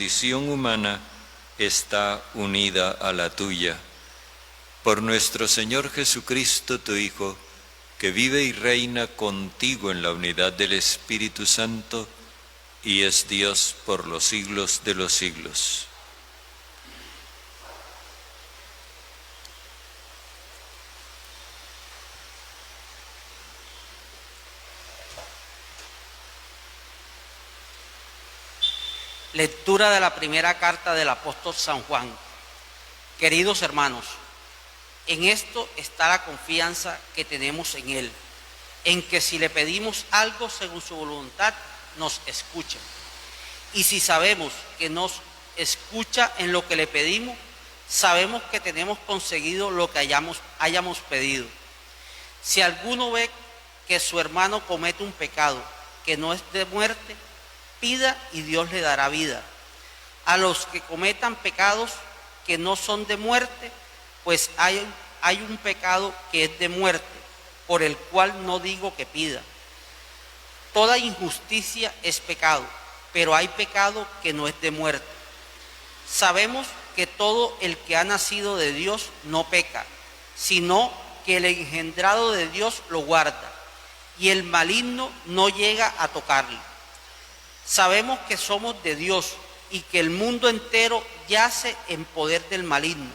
condición humana está unida a la tuya. Por nuestro Señor Jesucristo, tu Hijo, que vive y reina contigo en la unidad del Espíritu Santo, y es Dios por los siglos de los siglos. Lectura de la primera carta del apóstol San Juan. Queridos hermanos, en esto está la confianza que tenemos en Él, en que si le pedimos algo según su voluntad, nos escucha. Y si sabemos que nos escucha en lo que le pedimos, sabemos que tenemos conseguido lo que hayamos pedido. Si alguno ve que su hermano comete un pecado que no es de muerte, pida y Dios le dará vida. A los que cometan pecados que no son de muerte, pues hay un pecado que es de muerte, por el cual no digo que pida. Toda injusticia es pecado, pero hay pecado que no es de muerte. Sabemos que todo el que ha nacido de Dios no peca, sino que el engendrado de Dios lo guarda, y el maligno no llega a tocarle. Sabemos que somos de Dios y que el mundo entero yace en poder del maligno,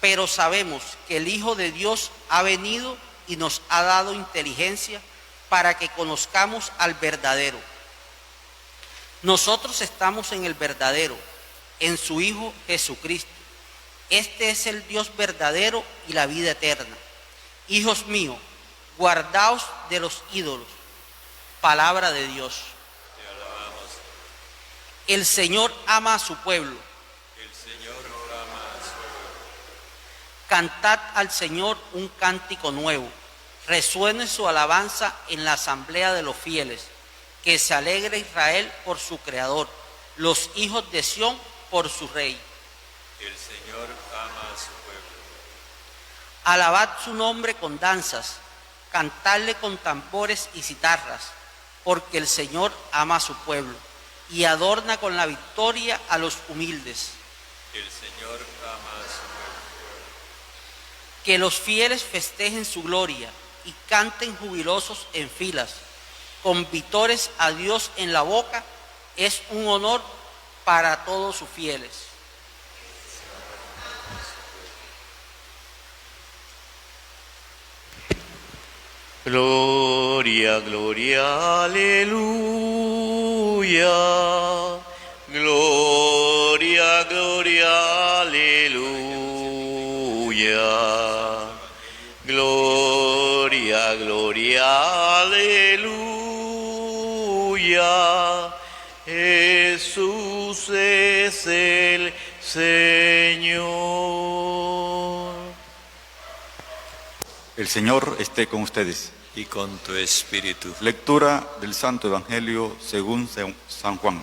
pero sabemos que el Hijo de Dios ha venido y nos ha dado inteligencia para que conozcamos al verdadero. Nosotros estamos en el verdadero, en su Hijo Jesucristo. Este es el Dios verdadero y la vida eterna. Hijos míos, guardaos de los ídolos. Palabra de Dios. El Señor ama a su pueblo. El Señor ama a su pueblo. Cantad al Señor un cántico nuevo. Resuene su alabanza en la asamblea de los fieles. Que se alegre Israel por su Creador, los hijos de Sión por su Rey. El Señor ama a su pueblo. Alabad su nombre con danzas, cantadle con tambores y citarras, porque el Señor ama a su pueblo y adorna con la victoria a los humildes. El Señor ama a su pueblo. Que los fieles festejen su gloria y canten jubilosos en filas, con vítores a Dios en la boca. Es un honor para todos sus fieles. Gloria, gloria, aleluya. Gloria, gloria, aleluya. Gloria, gloria, aleluya. Jesús es el Señor. El Señor esté con ustedes. Y con tu espíritu. Lectura del Santo Evangelio según San Juan.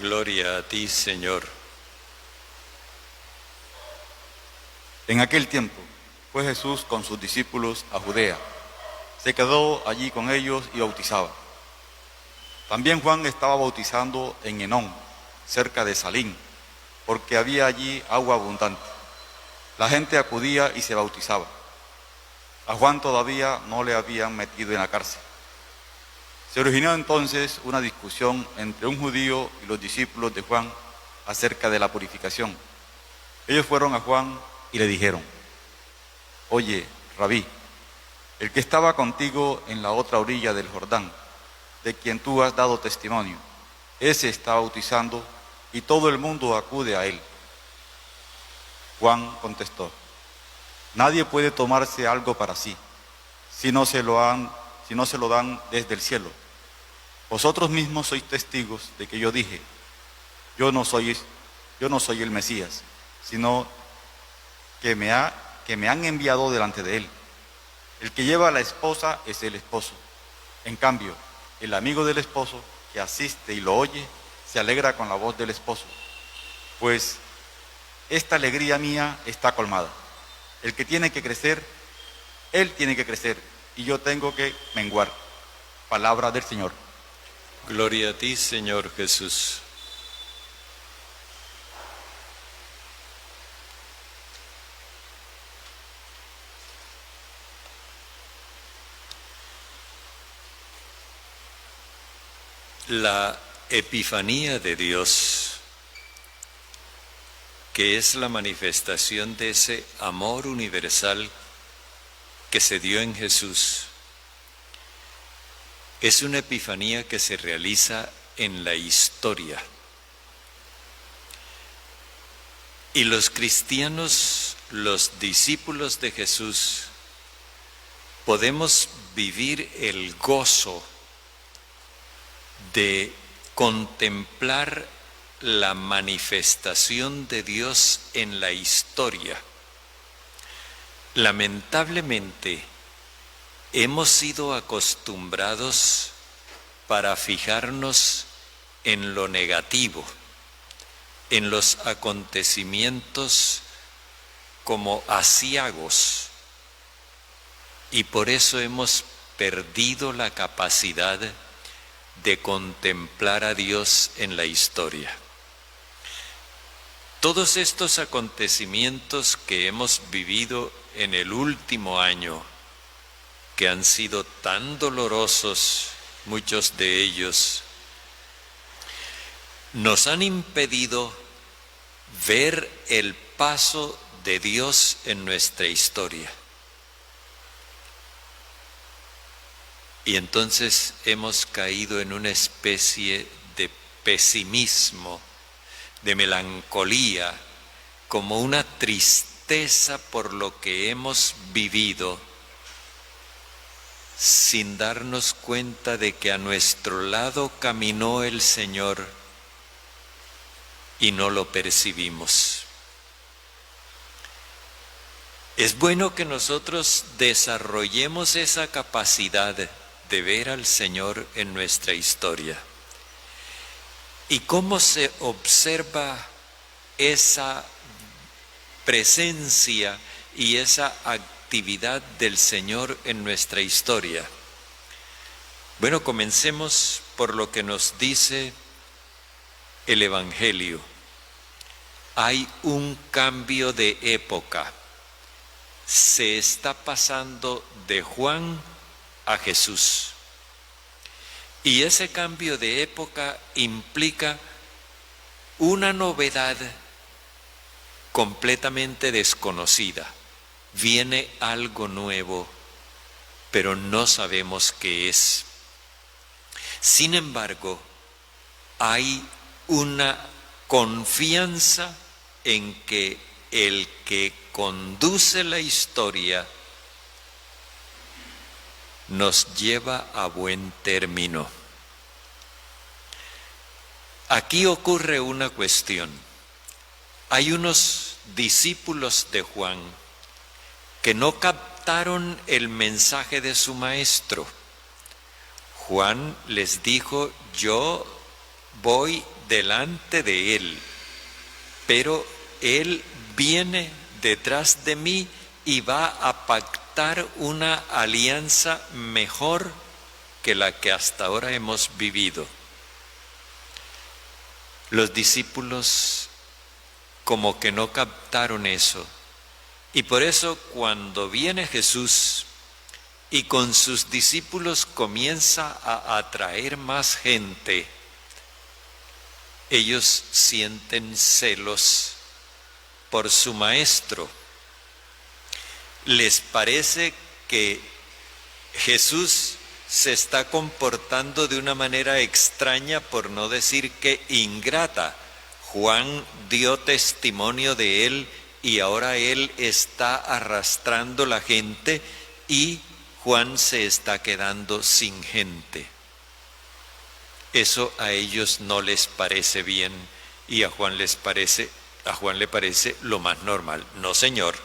Gloria a ti, Señor. En aquel tiempo fue Jesús con sus discípulos a Judea. Se quedó allí con ellos y bautizaba. También Juan estaba bautizando en Enón, cerca de Salín, porque había allí agua abundante. La gente acudía y se bautizaba. A Juan todavía no le habían metido en la cárcel. Se originó entonces una discusión entre un judío y los discípulos de Juan acerca de la purificación. Ellos fueron a Juan y le dijeron: Oye, Rabí, el que estaba contigo en la otra orilla del Jordán, de quien tú has dado testimonio, ese está bautizando y todo el mundo acude a él. Juan contestó: Nadie puede tomarse algo para sí, si no se lo dan desde el cielo. Vosotros mismos sois testigos de que yo dije: yo no soy el Mesías, sino que me han enviado delante de él. El que lleva a la esposa es el esposo. En cambio, el amigo del esposo que asiste y lo oye, se alegra con la voz del esposo, pues esta alegría mía está colmada. El que tiene que crecer, él tiene que crecer, y yo tengo que menguar. Palabra del Señor. Gloria a ti, Señor Jesús. La Epifanía de Dios, que es la manifestación de ese amor universal que se dio en Jesús, es una epifanía que se realiza en la historia. Y los cristianos, los discípulos de Jesús, podemos vivir el gozo de contemplar la manifestación de Dios en la historia. Lamentablemente, hemos sido acostumbrados para fijarnos en lo negativo, en los acontecimientos como aciagos, y por eso hemos perdido la capacidad de contemplar a Dios en la historia. Todos estos acontecimientos que hemos vivido en el último año, que han sido tan dolorosos, muchos de ellos, nos han impedido ver el paso de Dios en nuestra historia. Y entonces hemos caído en una especie de pesimismo, de melancolía, como una tristeza por lo que hemos vivido, sin darnos cuenta de que a nuestro lado caminó el Señor y no lo percibimos. Es bueno que nosotros desarrollemos esa capacidad de ver al Señor en nuestra historia. ¿Y cómo se observa esa presencia y esa actividad del Señor en nuestra historia? Bueno, comencemos por lo que nos dice el Evangelio. Hay un cambio de época. Se está pasando de Juan a Jesús. Y ese cambio de época implica una novedad completamente desconocida. Viene algo nuevo, pero no sabemos qué es. Sin embargo, hay una confianza en que el que conduce la historia nos lleva a buen término. Aquí ocurre una cuestión. Hay unos discípulos de Juan que no captaron el mensaje de su maestro. Juan les dijo: yo voy delante de él, pero él viene detrás de mí y va a pactar una alianza mejor que la que hasta ahora hemos vivido. Los discípulos como que no captaron eso, y por eso cuando viene Jesús y con sus discípulos comienza a atraer más gente, ellos sienten celos por su maestro. Les parece que Jesús se está comportando de una manera extraña, por no decir que ingrata. Juan dio testimonio de él y ahora él está arrastrando la gente y Juan se está quedando sin gente. Eso a ellos no les parece bien y a Juan le parece lo más normal. No, Señor.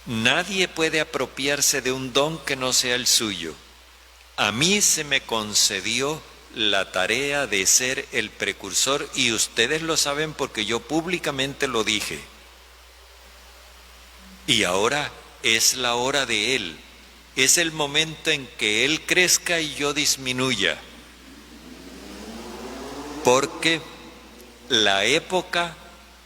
Nadie puede apropiarse de un don que no sea el suyo. A mí se me concedió la tarea de ser el precursor y ustedes lo saben porque yo públicamente lo dije. Y ahora es la hora de Él. Es el momento en que Él crezca y yo disminuya. Porque la época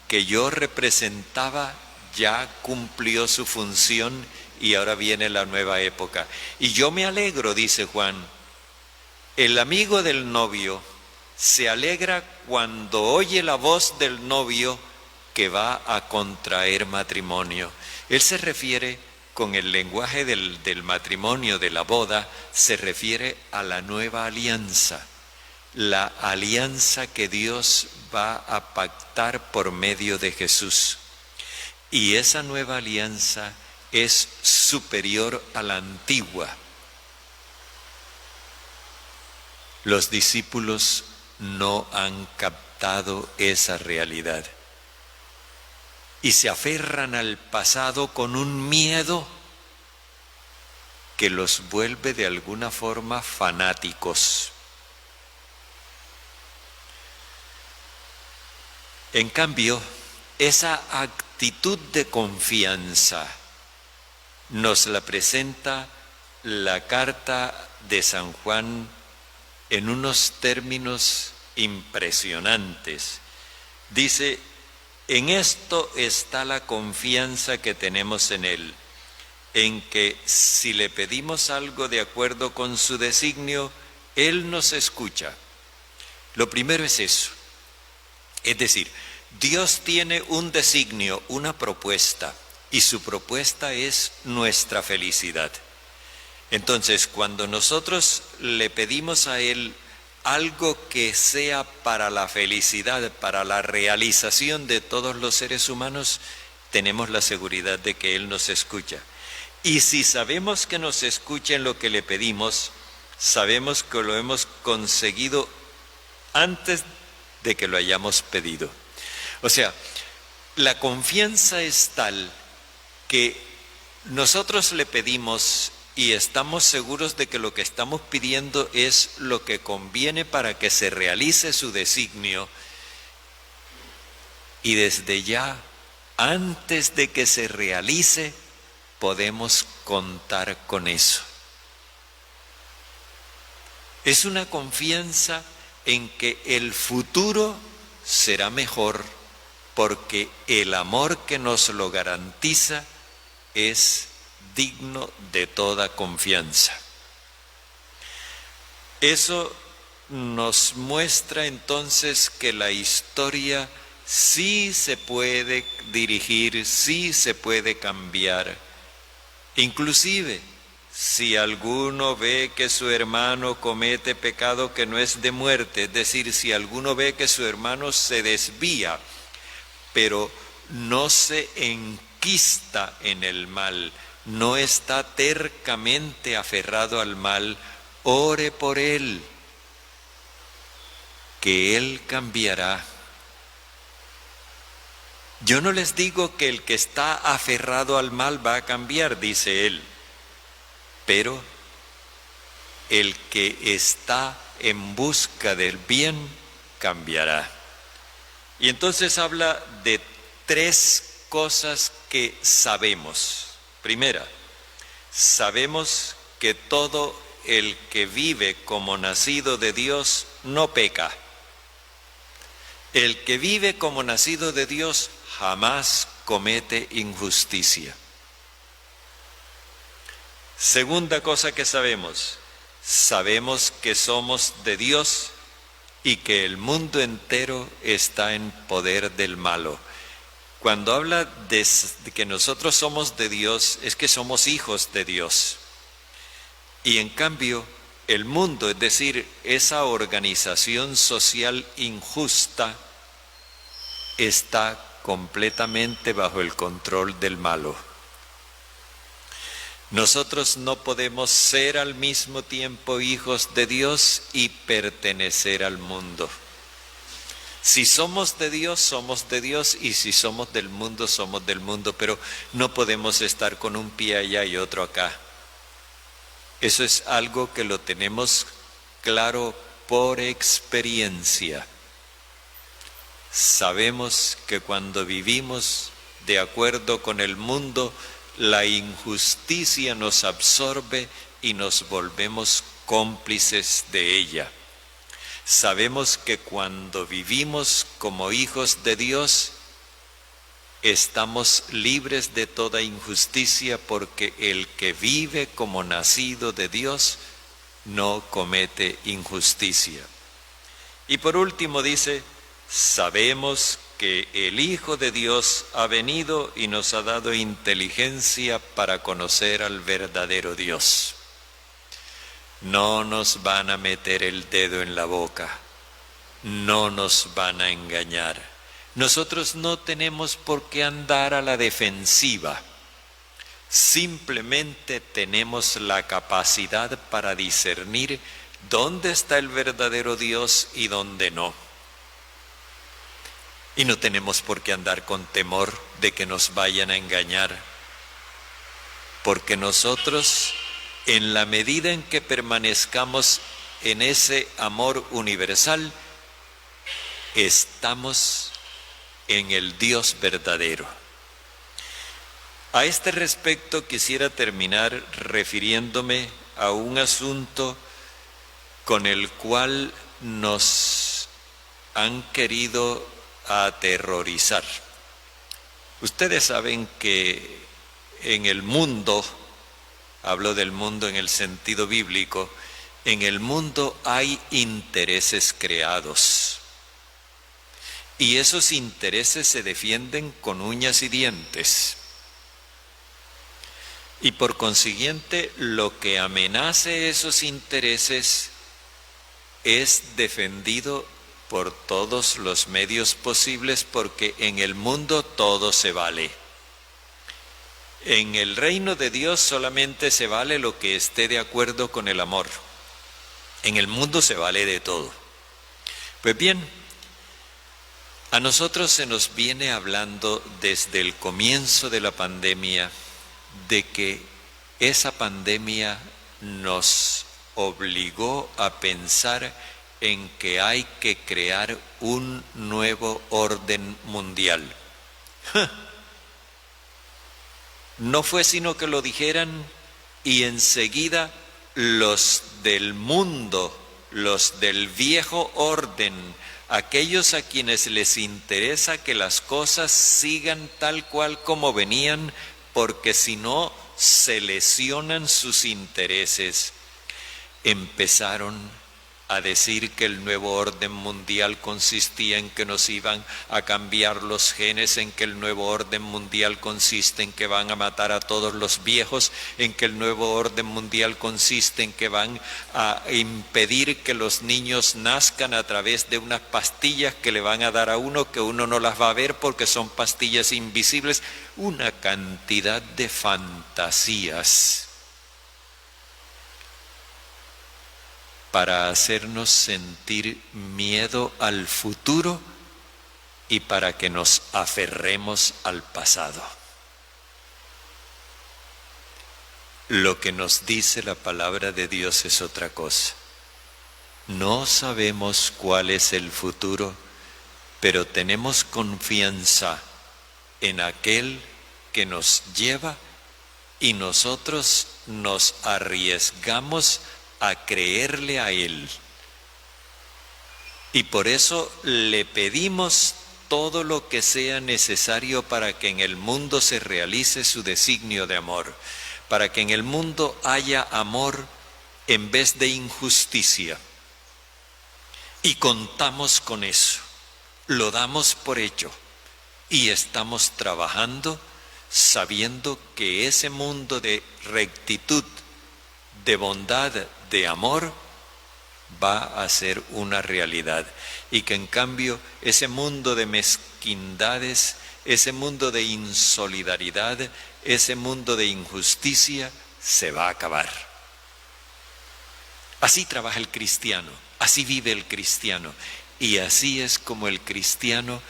que yo representaba ya cumplió su función y ahora viene la nueva época. Y yo me alegro, dice Juan, El amigo del novio se alegra cuando oye la voz del novio que va a contraer matrimonio. Él se refiere, con el lenguaje del matrimonio, de la boda, se refiere a la nueva alianza, la alianza que Dios va a pactar por medio de Jesús. Y esa nueva alianza es superior a la antigua. Los discípulos no han captado esa realidad y se aferran al pasado con un miedo que los vuelve de alguna forma fanáticos. En cambio, esa actitud de confianza nos la presenta la carta de San Juan en unos términos impresionantes. Dice: en esto está la confianza que tenemos en Él, en que si le pedimos algo de acuerdo con su designio, Él nos escucha. Lo primero es eso. Es decir, Dios tiene un designio, una propuesta, y su propuesta es nuestra felicidad. Entonces, cuando nosotros le pedimos a Él algo que sea para la felicidad, para la realización de todos los seres humanos, tenemos la seguridad de que Él nos escucha. Y si sabemos que nos escucha en lo que le pedimos, sabemos que lo hemos conseguido antes de que lo hayamos pedido. O sea, la confianza es tal que nosotros le pedimos y estamos seguros de que lo que estamos pidiendo es lo que conviene para que se realice su designio. Y desde ya, antes de que se realice, podemos contar con eso. Es una confianza en que el futuro será mejor, porque el amor que nos lo garantiza es digno de toda confianza. Eso nos muestra entonces que la historia sí se puede dirigir, sí se puede cambiar. Inclusive, si alguno ve que su hermano comete pecado que no es de muerte, es decir, si alguno ve que su hermano se desvía, pero no se enquista en el mal, no está tercamente aferrado al mal, ore por él, que él cambiará. Yo no les digo que el que está aferrado al mal va a cambiar, dice él, pero el que está en busca del bien cambiará. Y entonces habla de tres cosas que sabemos. Primera, sabemos que todo el que vive como nacido de Dios no peca. El que vive como nacido de Dios jamás comete injusticia. Segunda cosa que sabemos que somos de Dios y que el mundo entero está en poder del malo. Cuando habla de que nosotros somos de Dios, es que somos hijos de Dios. Y en cambio, el mundo, es decir, esa organización social injusta, está completamente bajo el control del malo. Nosotros no podemos ser al mismo tiempo hijos de Dios y pertenecer al mundo. Si somos de Dios, y si somos del mundo, somos del mundo, pero no podemos estar con un pie allá y otro acá. Eso es algo que lo tenemos claro por experiencia. Sabemos que cuando vivimos de acuerdo con el mundo, la injusticia nos absorbe y nos volvemos cómplices de ella. Sabemos que cuando vivimos como hijos de Dios, estamos libres de toda injusticia, porque el que vive como nacido de Dios no comete injusticia. Y por último dice, sabemos que el Hijo de Dios ha venido y nos ha dado inteligencia para conocer al verdadero Dios. No nos van a meter el dedo en la boca, no nos van a engañar. Nosotros no tenemos por qué andar a la defensiva. Simplemente tenemos la capacidad para discernir dónde está el verdadero Dios y dónde no. Y no tenemos por qué andar con temor de que nos vayan a engañar, porque nosotros, en la medida en que permanezcamos en ese amor universal, estamos en el Dios verdadero. A este respecto quisiera terminar refiriéndome a un asunto con el cual nos han querido aterrorizar. Ustedes saben que en el mundo, hablo del mundo en el sentido bíblico, en el mundo hay intereses creados. Y esos intereses se defienden con uñas y dientes. Y por consiguiente, lo que amenace esos intereses es defendido por todos los medios posibles, porque en el mundo todo se vale. En el reino de Dios solamente se vale lo que esté de acuerdo con el amor. En el mundo se vale de todo. Pues bien, a nosotros se nos viene hablando desde el comienzo de la pandemia de que esa pandemia nos obligó a pensar en que hay que crear un nuevo orden mundial. No fue sino que lo dijeran y enseguida los del mundo, los del viejo orden, aquellos a quienes les interesa que las cosas sigan tal cual como venían, porque si no se lesionan sus intereses, empezaron a decir que el nuevo orden mundial consistía en que nos iban a cambiar los genes, en que el nuevo orden mundial consiste en que van a matar a todos los viejos, en que el nuevo orden mundial consiste en que van a impedir que los niños nazcan a través de unas pastillas que le van a dar a uno, que uno no las va a ver porque son pastillas invisibles. Una cantidad de fantasías para hacernos sentir miedo al futuro y para que nos aferremos al pasado. Lo que nos dice la palabra de Dios es otra cosa. No sabemos cuál es el futuro, pero tenemos confianza en aquel que nos lleva y nosotros nos arriesgamos a creerle a Él. Y por eso le pedimos todo lo que sea necesario para que en el mundo se realice su designio de amor, para que en el mundo haya amor en vez de injusticia. Y contamos con eso, lo damos por hecho y estamos trabajando sabiendo que ese mundo de rectitud, de bondad, de amor, va a ser una realidad, y que en cambio ese mundo de mezquindades, ese mundo de insolidaridad, ese mundo de injusticia se va a acabar. Así trabaja el cristiano, así vive el cristiano, y así es como el cristiano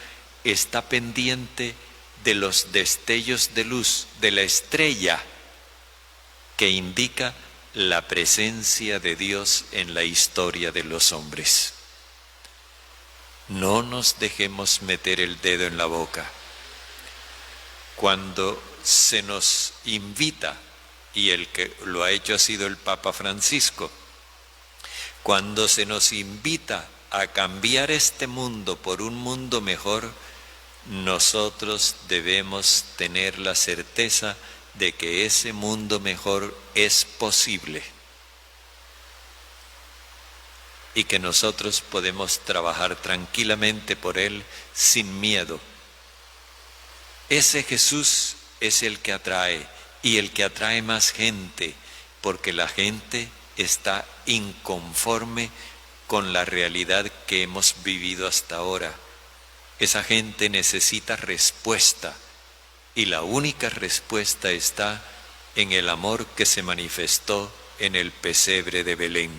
está pendiente de los destellos de luz, de la estrella que indica la presencia de Dios en la historia de los hombres. No nos dejemos meter el dedo en la boca. Cuando se nos invita, y el que lo ha hecho ha sido el Papa Francisco, cuando se nos invita a cambiar este mundo por un mundo mejor, nosotros debemos tener la certeza de que ese mundo mejor es posible. y que nosotros podemos trabajar tranquilamente por Él sin miedo. Ese Jesús es el que atrae y el que atrae más gente, porque la gente está inconforme con la realidad que hemos vivido hasta ahora. Esa gente necesita respuesta y la única respuesta está en el amor que se manifestó en el pesebre de Belén.